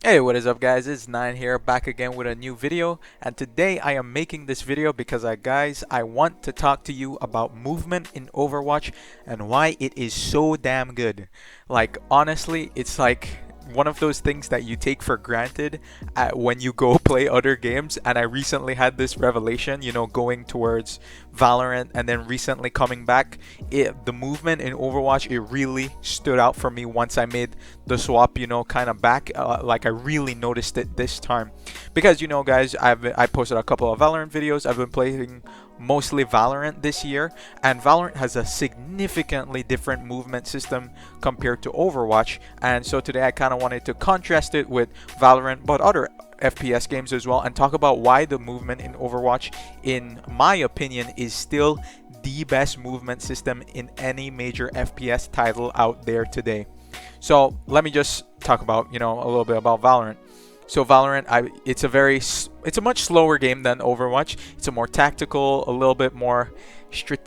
Hey, what is up guys? It's Nine here, back again with a new video, and today I am making this video because I want to talk to you about movement in Overwatch and why it is so damn good. Like honestly, it's like one of those things that you take for granted when you go play other games, and I recently had this revelation, going towards Valorant and then recently coming back. The movement in Overwatch, it really stood out for me once I made the swap, kind of back. Like I really noticed it this time because guys, I posted a couple of Valorant videos. I've been playing mostly Valorant this year, and Valorant has a significantly different movement system compared to Overwatch. And so today I kind of wanted to contrast it with Valorant, but other FPS games as well, and talk about why the movement in Overwatch, in my opinion, is still the best movement system in any major FPS title out there today. So let me just talk about, a little bit about Valorant. So Valorant, it's a much slower game than Overwatch. It's a more tactical, a little bit more,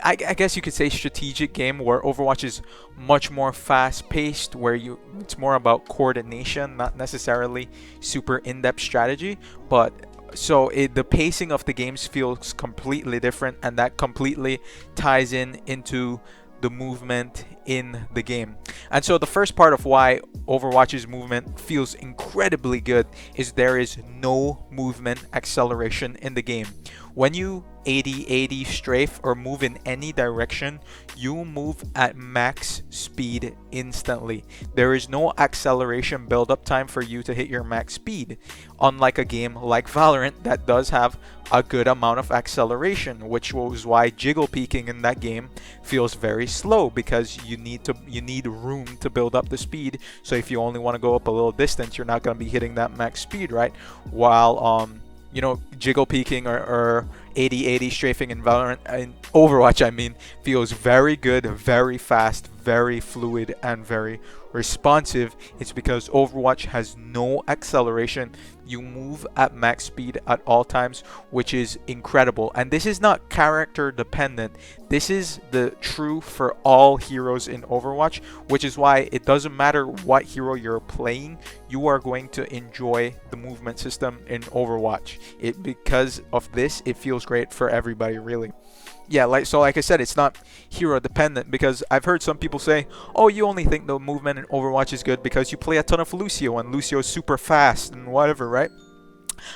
I guess you could say strategic game, where Overwatch is much more fast-paced, where it's more about coordination, not necessarily super in-depth strategy. But the pacing of the games feels completely different, and that completely ties into the movement in the game. And so the first part of why Overwatch's movement feels incredibly good is there is no movement acceleration in the game. When you 80 strafe or move in any direction, you move at max speed instantly. There is no acceleration build-up time for you to hit your max speed, unlike a game like Valorant that does have a good amount of acceleration, which was why jiggle peeking in that game feels very slow, because you need room to build up the speed. So if you only want to go up a little distance, you're not going to be hitting that max speed, right? While jiggle peeking or 80 strafing in Valorant, in Overwatch I mean, feels very good, very fast, very fluid, and very responsive. It's because Overwatch has no acceleration. You move at max speed at all times, which is incredible. And this is not character dependent. This is the true for all heroes in Overwatch, which is why it doesn't matter what hero you're playing, you are going to enjoy the movement system in Overwatch. Because of this, it feels great for everybody, really. Yeah, like I said, it's not hero dependent, because I've heard some people say, oh, you only think the movement in Overwatch is good because you play a ton of Lucio and Lucio is super fast and whatever, right?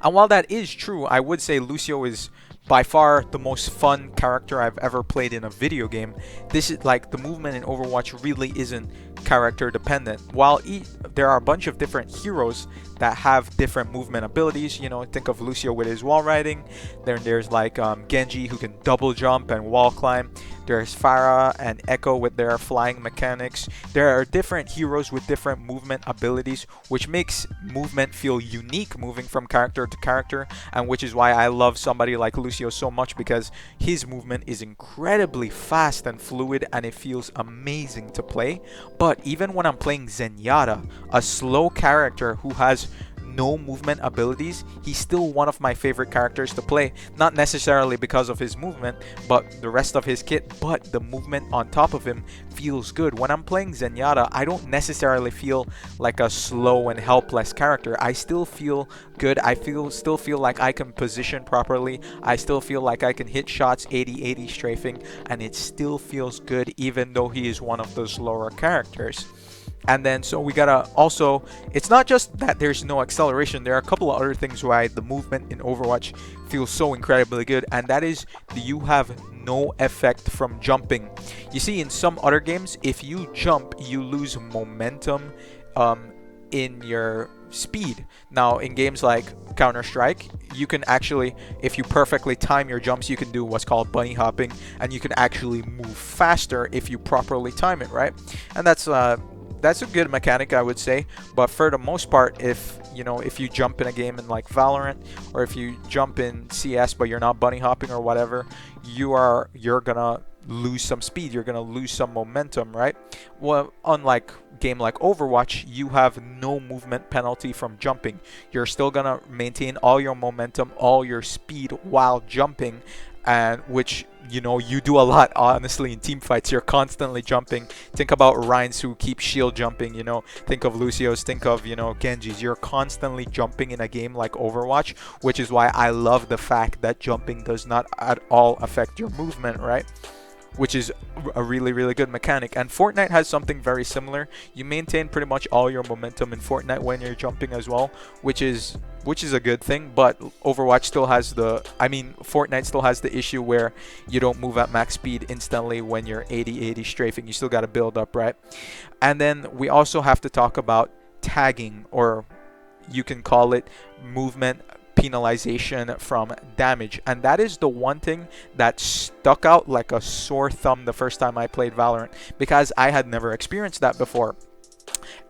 And while that is true, I would say Lucio is by far the most fun character I've ever played in a video game. This is like, the movement in Overwatch really isn't character dependent. While there are a bunch of different heroes that have different movement abilities, think of Lucio with his wall riding. Then there's like Genji, who can double jump and wall climb. There's Pharah and Echo with their flying mechanics. There are different heroes with different movement abilities, which makes movement feel unique moving from character to character, and which is why I love somebody like Lucio so much, because his movement is incredibly fast and fluid, and it feels amazing to play. But even when I'm playing Zenyatta, a slow character who has no movement abilities, he's still one of my favorite characters to play. Not necessarily because of his movement, but the rest of his kit, but the movement on top of him feels good. When I'm playing Zenyatta, I don't necessarily feel like a slow and helpless character. I still feel good. Still feel like I can position properly. I still feel like I can hit shots 80 strafing, and it still feels good even though he is one of the slower characters. And then so we gotta also, it's not just that there's no acceleration, there are a couple of other things why the movement in Overwatch feels so incredibly good, and that is you have no effect from jumping. You see, in some other games, if you jump, you lose momentum in your speed. Now in games like Counter-Strike, you can actually, if you perfectly time your jumps, you can do what's called bunny hopping, and you can actually move faster if you properly time it, right? And that's a good mechanic, I would say. But for the most part, if you jump in a game in like Valorant, or if you jump in CS but you're not bunny hopping or whatever, you're gonna lose some speed, you're gonna lose some momentum, right? Well, unlike game like Overwatch, you have no movement penalty from jumping. You're still gonna maintain all your momentum, all your speed while jumping, and which you do a lot, honestly, in team fights. You're constantly jumping. Think about Ryan's who keep shield jumping, think of Lucio's, think of, Genji's. You're constantly jumping in a game like Overwatch, which is why I love the fact that jumping does not at all affect your movement, right? Which is a really, really good mechanic. And Fortnite has something very similar. You maintain pretty much all your momentum in Fortnite when you're jumping as well, which is a good thing. But Overwatch still has Fortnite still has the issue where you don't move at max speed instantly when you're 80-80 strafing. You still got to build up, right? And then we also have to talk about tagging, or you can call it movement penalization from damage. And that is the one thing that stuck out like a sore thumb the first time I played Valorant, because I had never experienced that before.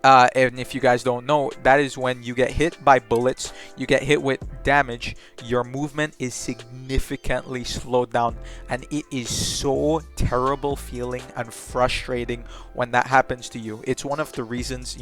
And if you guys don't know, that is when you get hit by bullets, you get hit with damage, your movement is significantly slowed down. And it is so terrible feeling and frustrating when that happens to you. It's one of the reasons,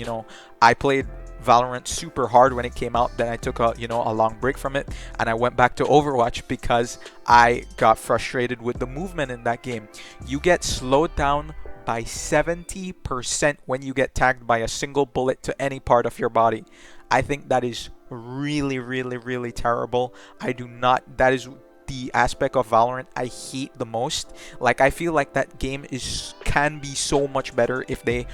I played Valorant super hard when it came out. Then I took a long break from it, and I went back to Overwatch because I got frustrated with the movement in that game. You get slowed down by 70% when you get tagged by a single bullet to any part of your body. I think that is really, really, really terrible. That is the aspect of Valorant I hate the most. Like, I feel like that game can be so much better if they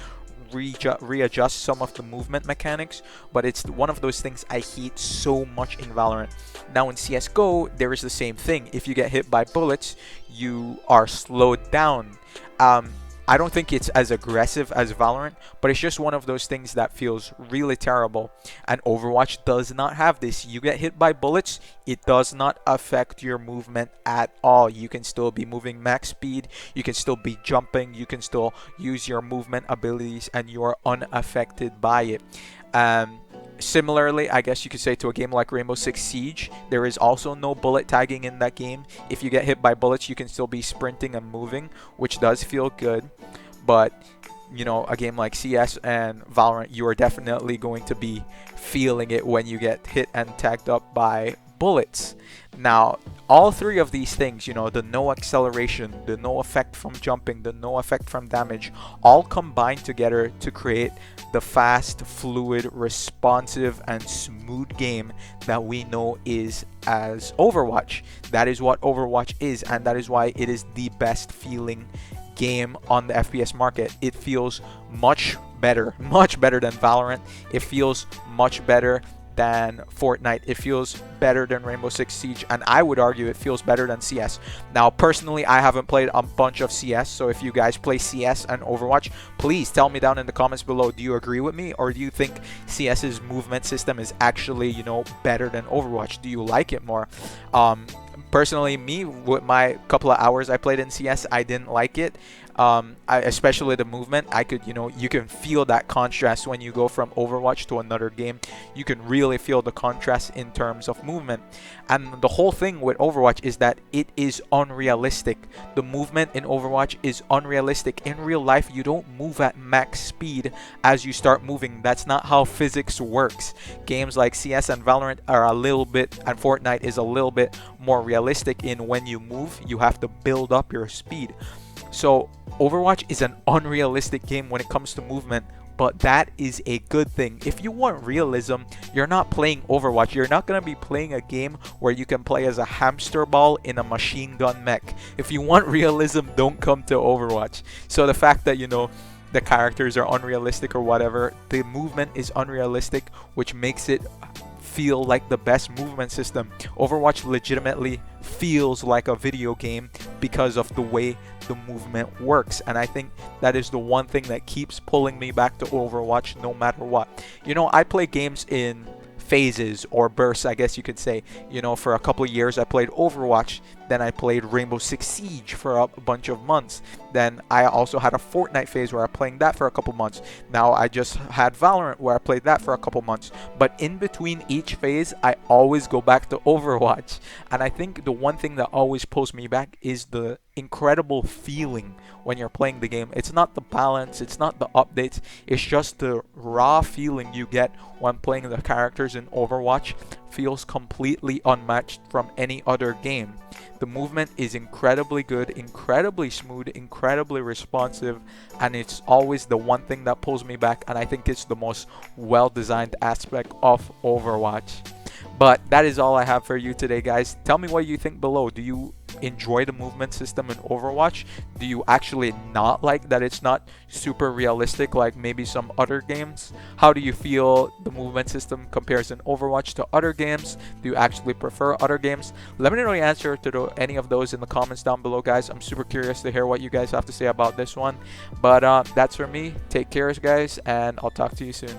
readjust some of the movement mechanics, but it's one of those things I hate so much in Valorant. Now in CSGO, there is the same thing. If you get hit by bullets, you are slowed down. I don't think it's as aggressive as Valorant, but it's just one of those things that feels really terrible. And Overwatch does not have this. You get hit by bullets, it does not affect your movement at all. You can still be moving max speed, you can still be jumping, you can still use your movement abilities, and you are unaffected by it. Similarly, I guess you could say, to a game like Rainbow Six Siege, there is also no bullet tagging in that game. If you get hit by bullets, you can still be sprinting and moving, which does feel good. But, a game like CS and Valorant, you are definitely going to be feeling it when you get hit and tagged up by bullets. Now, all three of these things, the no acceleration, the no effect from jumping, the no effect from damage, all combine together to create the fast, fluid, responsive, and smooth game that we know is as Overwatch. That is what Overwatch is, and that is why it is the best feeling game on the FPS market. It feels much better than Valorant. It feels much better than Fortnite. It feels better than Rainbow Six Siege, and I would argue it feels better than CS. Now, personally, I haven't played a bunch of CS, so if you guys play CS and Overwatch, please tell me down in the comments below, do you agree with me, or do you think CS's movement system is actually, better than Overwatch? Do you like it more? Personally, me, with my couple of hours I played in CS, I didn't like it. Especially the movement. You can feel that contrast when you go from Overwatch to another game. You can really feel the contrast in terms of movement. And the whole thing with Overwatch is that it is unrealistic. The movement in Overwatch is unrealistic. In real life, you don't move at max speed as you start moving. That's not how physics works. Games like CS and Valorant are a little bit, and Fortnite is a little bit more realistic in when you move, you have to build up your speed. So Overwatch is an unrealistic game when it comes to movement, but that is a good thing. If you want realism, you're not playing Overwatch. You're not going to be playing a game where you can play as a hamster ball in a machine gun mech. If you want realism, don't come to Overwatch. So the fact that, the characters are unrealistic or whatever, the movement is unrealistic, which makes it feel like the best movement system. Overwatch legitimately feels like a video game because of the way the movement works, and I think that is the one thing that keeps pulling me back to Overwatch no matter what. I play games in phases or bursts, I guess you could say. For a couple of years I played Overwatch, then I played Rainbow Six Siege for a bunch of months, then I also had a Fortnite phase where I played that for a couple months. Now I just had Valorant where I played that for a couple months, but in between each phase I always go back to Overwatch. And I think the one thing that always pulls me back is the incredible feeling when you're playing the game. It's not the balance, it's not the updates, it's just the raw feeling you get when playing the characters in Overwatch feels completely unmatched from any other game. The movement is incredibly good, incredibly smooth, incredibly responsive, and it's always the one thing that pulls me back, and I think it's the most well designed aspect of Overwatch. But that is all I have for you today, guys. Tell me what you think below. Do you enjoy the movement system in Overwatch? Do you actually not like that it's not super realistic like maybe some other games? How do you feel the movement system compares in Overwatch to other games? Do you actually prefer other games? Let me know the answer to any of those in the comments down below, guys. I'm super curious to hear what you guys have to say about this one. But that's for me. Take care, guys, and I'll talk to you soon.